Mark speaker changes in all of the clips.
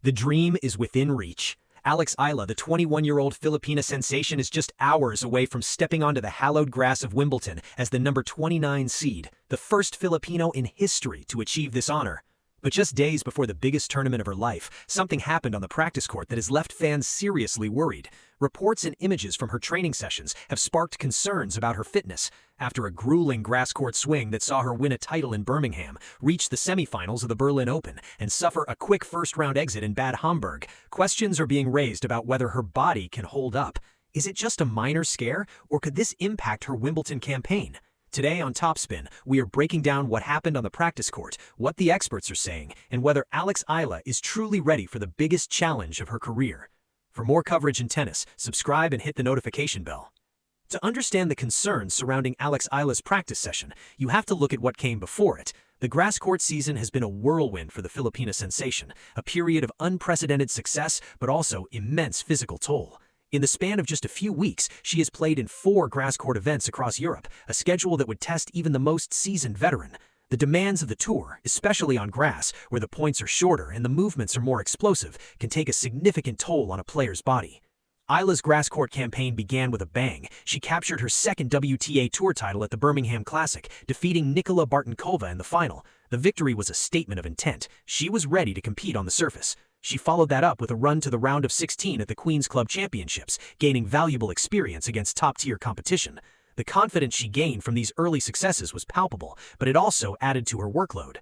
Speaker 1: The dream is within reach. Alex Eala, the 21-year-old Filipina sensation, is just hours away from stepping onto the hallowed grass of Wimbledon as the number 29 seed, the first Filipino in history to achieve this honor. But just days before the biggest tournament of her life, something happened on the practice court that has left fans seriously worried. Reports and images from her training sessions have sparked concerns about her fitness. After a grueling grass court swing that saw her win a title in Birmingham, reach the semifinals of the Berlin Open, and suffer a quick first-round exit in Bad Homburg, questions are being raised about whether her body can hold up. Is it just a minor scare, or could this impact her Wimbledon campaign? Today on TopSpin, we are breaking down what happened on the practice court, what the experts are saying, and whether Alex Eala is truly ready for the biggest challenge of her career. For more coverage in tennis, subscribe and hit the notification bell. To understand the concerns surrounding Alex Eala's practice session, you have to look at what came before it. The grass court season has been a whirlwind for the Filipina sensation, a period of unprecedented success but also immense physical toll. In the span of just a few weeks, she has played in 4 grass court events across Europe, a schedule that would test even the most seasoned veteran. The demands of the tour, especially on grass, where the points are shorter and the movements are more explosive, can take a significant toll on a player's body. Eala's grass court campaign began with a bang. She captured her second WTA Tour title at the Birmingham Classic, defeating Nicola Bartonkova in the final. The victory was a statement of intent. She was ready to compete on the surface. She followed that up with a run to the round of 16 at the Queen's Club Championships, gaining valuable experience against top-tier competition. The confidence she gained from these early successes was palpable, but it also added to her workload.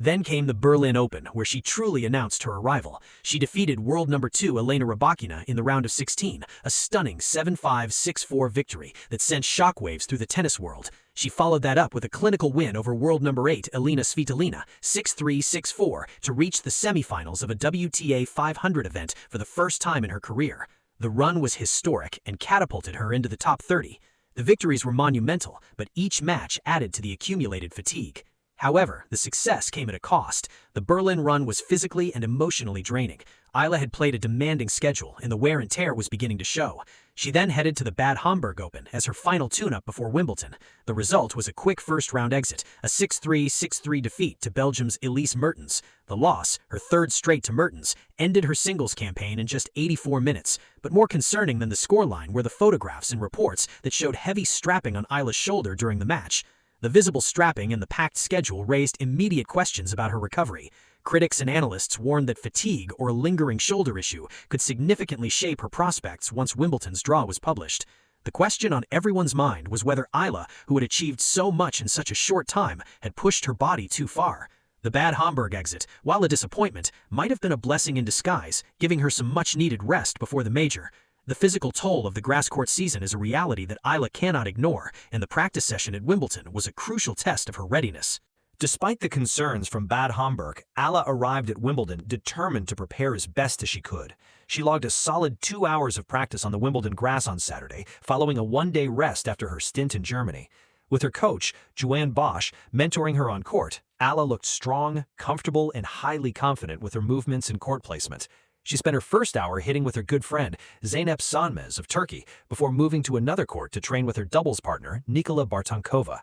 Speaker 1: Then came the Berlin Open, where she truly announced her arrival. She defeated world number 2 Elena Rybakina in the round of 16, a stunning 7-5, 6-4 victory that sent shockwaves through the tennis world. She followed that up with a clinical win over world number 8 Elina Svitolina, 6-3, 6-4, to reach the semifinals of a WTA 500 event for the first time in her career. The run was historic and catapulted her into the top 30. The victories were monumental, but each match added to the accumulated fatigue. However, the success came at a cost. The Berlin run was physically and emotionally draining. Eala had played a demanding schedule, and the wear and tear was beginning to show. She then headed to the Bad Homburg Open as her final tune-up before Wimbledon. The result was a quick first-round exit, a 6-3, 6-3 defeat to Belgium's Elise Mertens. The loss, her third straight to Mertens, ended her singles campaign in just 84 minutes. But more concerning than the scoreline were the photographs and reports that showed heavy strapping on Eala's shoulder during the match. The visible strapping and the packed schedule raised immediate questions about her recovery. Critics and analysts warned that fatigue or a lingering shoulder issue could significantly shape her prospects once Wimbledon's draw was published. The question on everyone's mind was whether Eala, who had achieved so much in such a short time, had pushed her body too far. The Bad Homburg exit, while a disappointment, might have been a blessing in disguise, giving her some much-needed rest before the major. The physical toll of the grass court season is a reality that Eala cannot ignore, and the practice session at Wimbledon was a crucial test of her readiness. Despite the concerns from Bad Homburg, Eala arrived at Wimbledon determined to prepare as best as she could. She logged a solid 2 hours of practice on the Wimbledon grass on Saturday, following a one-day rest after her stint in Germany. With her coach, Joanne Bosch, mentoring her on court, Eala looked strong, comfortable, and highly confident with her movements and court placement. She spent her first hour hitting with her good friend, Zeynep Sönmez of Turkey, before moving to another court to train with her doubles partner, Nicola Bartonkova.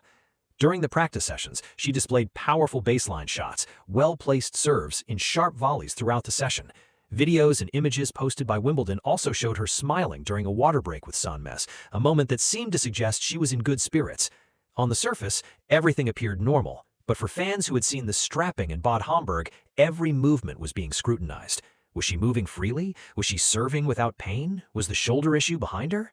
Speaker 1: During the practice sessions, she displayed powerful baseline shots, well-placed serves, and sharp volleys throughout the session. Videos and images posted by Wimbledon also showed her smiling during a water break with Sönmez, a moment that seemed to suggest she was in good spirits. On the surface, everything appeared normal, but for fans who had seen the strapping in Bad Homburg, every movement was being scrutinized. Was she moving freely? Was she serving without pain? Was the shoulder issue behind her?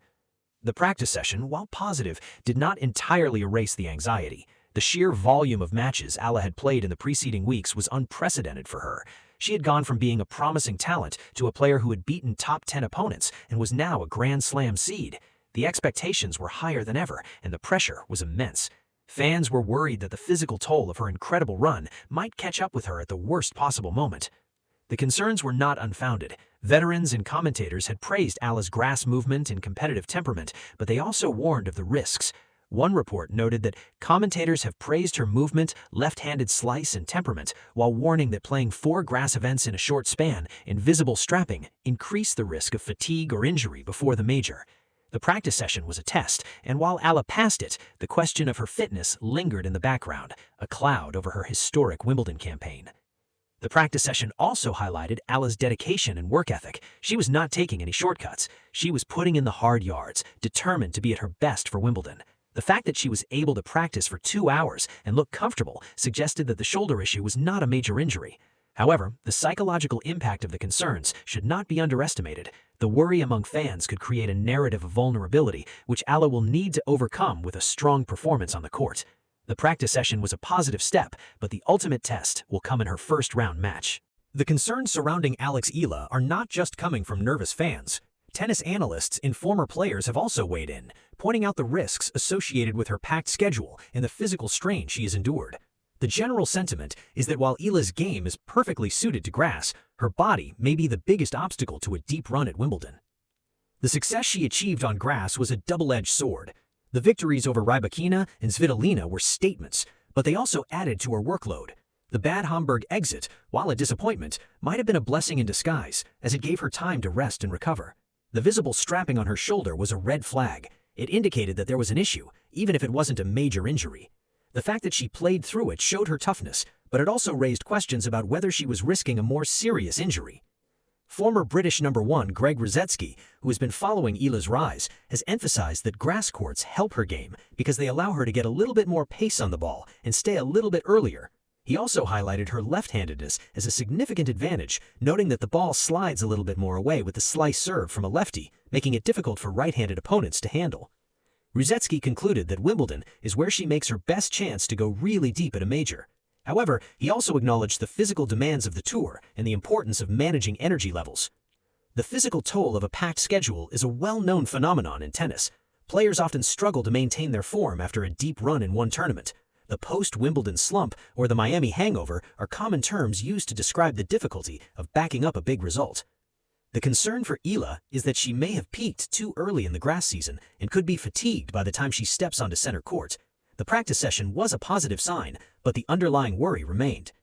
Speaker 1: The practice session, while positive, did not entirely erase the anxiety. The sheer volume of matches Eala had played in the preceding weeks was unprecedented for her. She had gone from being a promising talent to a player who had beaten top 10 opponents and was now a Grand Slam seed. The expectations were higher than ever, and the pressure was immense. Fans were worried that the physical toll of her incredible run might catch up with her at the worst possible moment. The concerns were not unfounded. Veterans and commentators had praised Eala's grass movement and competitive temperament, but they also warned of the risks. One report noted that commentators have praised her movement, left-handed slice, and temperament, while warning that playing 4 grass events in a short span and visible strapping increased the risk of fatigue or injury before the major. The practice session was a test, and while Eala passed it, the question of her fitness lingered in the background, a cloud over her historic Wimbledon campaign. The practice session also highlighted Eala's dedication and work ethic. She was not taking any shortcuts. She was putting in the hard yards, determined to be at her best for Wimbledon. The fact that she was able to practice for 2 hours and look comfortable suggested that the shoulder issue was not a major injury. However, the psychological impact of the concerns should not be underestimated. The worry among fans could create a narrative of vulnerability, which Eala will need to overcome with a strong performance on the court. The practice session was a positive step, but the ultimate test will come in her first-round match. The concerns surrounding Alex Eala are not just coming from nervous fans. Tennis analysts and former players have also weighed in, pointing out the risks associated with her packed schedule and the physical strain she has endured. The general sentiment is that while Eala's game is perfectly suited to grass, her body may be the biggest obstacle to a deep run at Wimbledon. The success she achieved on grass was a double-edged sword. The victories over Rybakina and Svitolina were statements, but they also added to her workload. The Bad Homburg exit, while a disappointment, might have been a blessing in disguise, as it gave her time to rest and recover. The visible strapping on her shoulder was a red flag. It indicated that there was an issue, even if it wasn't a major injury. The fact that she played through it showed her toughness, but it also raised questions about whether she was risking a more serious injury. Former British #1 Greg Rosetsky, who has been following Eala's rise, has emphasized that grass courts help her game because they allow her to get a little bit more pace on the ball and stay a little bit earlier. He also highlighted her left-handedness as a significant advantage, noting that the ball slides a little bit more away with the slice serve from a lefty, making it difficult for right-handed opponents to handle. Rosetsky concluded that Wimbledon is where she makes her best chance to go really deep at a major. However, he also acknowledged the physical demands of the tour and the importance of managing energy levels. The physical toll of a packed schedule is a well-known phenomenon in tennis. Players often struggle to maintain their form after a deep run in one tournament. The post-Wimbledon slump or the Miami hangover are common terms used to describe the difficulty of backing up a big result. The concern for Eala is that she may have peaked too early in the grass season and could be fatigued by the time she steps onto center court. The practice session was a positive sign, but the underlying worry remained.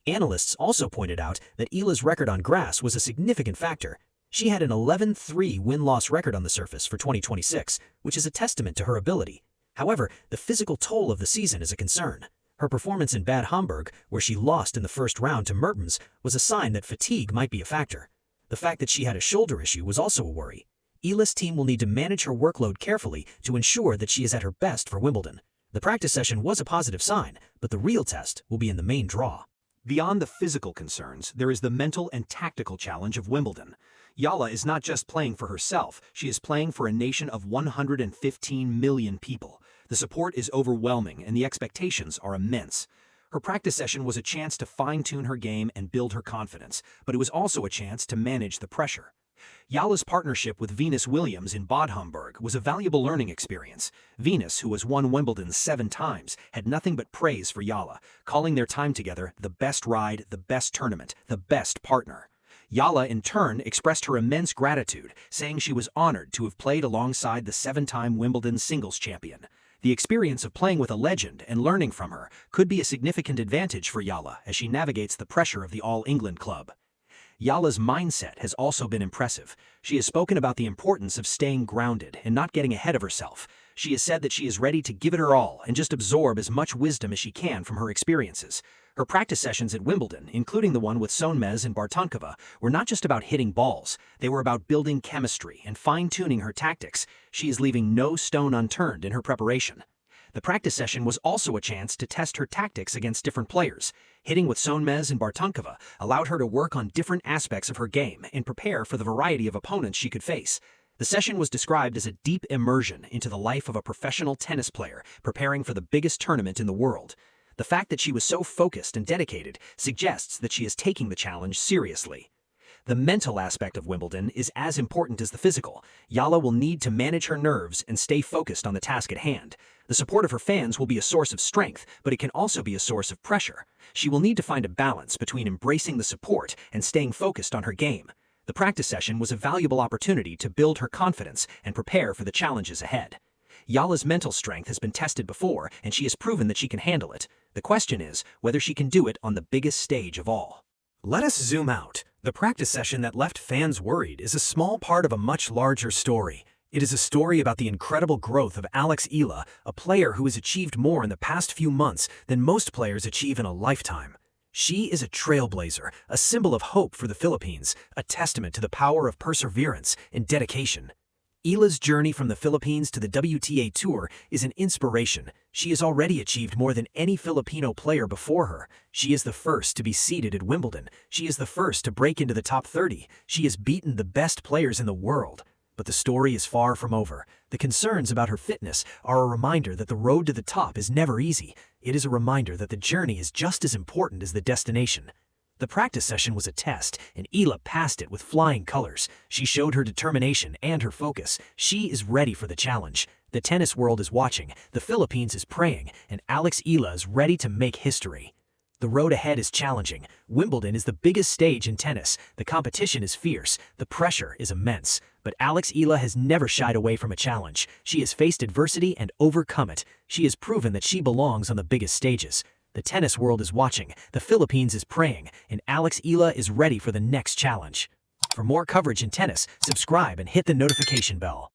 Speaker 1: Analysts also pointed out that Eala's record on grass was a significant factor. She had an 11-3 win-loss record on the surface for 2026, which is a testament to her ability. However, the physical toll of the season is a concern. Her performance in Bad Homburg, where she lost in the first round to Mertens, was a sign that fatigue might be a factor. The fact that she had a shoulder issue was also a worry. Eala's team will need to manage her workload carefully to ensure that she is at her best for Wimbledon. The practice session was a positive sign, but the real test will be in the main draw. Beyond the physical concerns, there is the mental and tactical challenge of Wimbledon. Eala is not just playing for herself, she is playing for a nation of 115 million people. The support is overwhelming and the expectations are immense. Her practice session was a chance to fine-tune her game and build her confidence, but it was also a chance to manage the pressure. Eala's partnership with Venus Williams in Bad Homburg was a valuable learning experience. Venus, who has won Wimbledon 7 times, had nothing but praise for Eala, calling their time together the best ride, the best tournament, the best partner. Eala, in turn, expressed her immense gratitude, saying she was honored to have played alongside the 7-time Wimbledon singles champion. The experience of playing with a legend and learning from her could be a significant advantage for Eala as she navigates the pressure of the All-England club. Eala's mindset has also been impressive. She has spoken about the importance of staying grounded and not getting ahead of herself. She has said that she is ready to give it her all and just absorb as much wisdom as she can from her experiences. Her practice sessions at Wimbledon, including the one with Sonmez and Bartonkova, were not just about hitting balls. They were about building chemistry and fine-tuning her tactics. She is leaving no stone unturned in her preparation. The practice session was also a chance to test her tactics against different players. Hitting with Sonmez and Bartonkova allowed her to work on different aspects of her game and prepare for the variety of opponents she could face. The session was described as a deep immersion into the life of a professional tennis player preparing for the biggest tournament in the world. The fact that she was so focused and dedicated suggests that she is taking the challenge seriously. The mental aspect of Wimbledon is as important as the physical. Eala will need to manage her nerves and stay focused on the task at hand. The support of her fans will be a source of strength, but it can also be a source of pressure. She will need to find a balance between embracing the support and staying focused on her game. The practice session was a valuable opportunity to build her confidence and prepare for the challenges ahead. Eala's mental strength has been tested before, and she has proven that she can handle it. The question is whether she can do it on the biggest stage of all. Let us zoom out. The practice session that left fans worried is a small part of a much larger story. It is a story about the incredible growth of Alex Eala, a player who has achieved more in the past few months than most players achieve in a lifetime. She is a trailblazer, a symbol of hope for the Philippines, a testament to the power of perseverance and dedication. Eala's journey from the Philippines to the WTA Tour is an inspiration. She has already achieved more than any Filipino player before her. She is the first to be seeded at Wimbledon. She is the first to break into the top 30. She has beaten the best players in the world. But the story is far from over. The concerns about her fitness are a reminder that the road to the top is never easy. It is a reminder that the journey is just as important as the destination. The practice session was a test, and Eala passed it with flying colors. She showed her determination and her focus. She is ready for the challenge. The tennis world is watching, the Philippines is praying, and Alex Eala is ready to make history. The road ahead is challenging. Wimbledon is the biggest stage in tennis. The competition is fierce. The pressure is immense. But Alex Eala has never shied away from a challenge. She has faced adversity and overcome it. She has proven that she belongs on the biggest stages. The tennis world is watching, the Philippines is praying, and Alex Eala is ready for the next challenge. For more coverage in tennis, subscribe and hit the notification bell.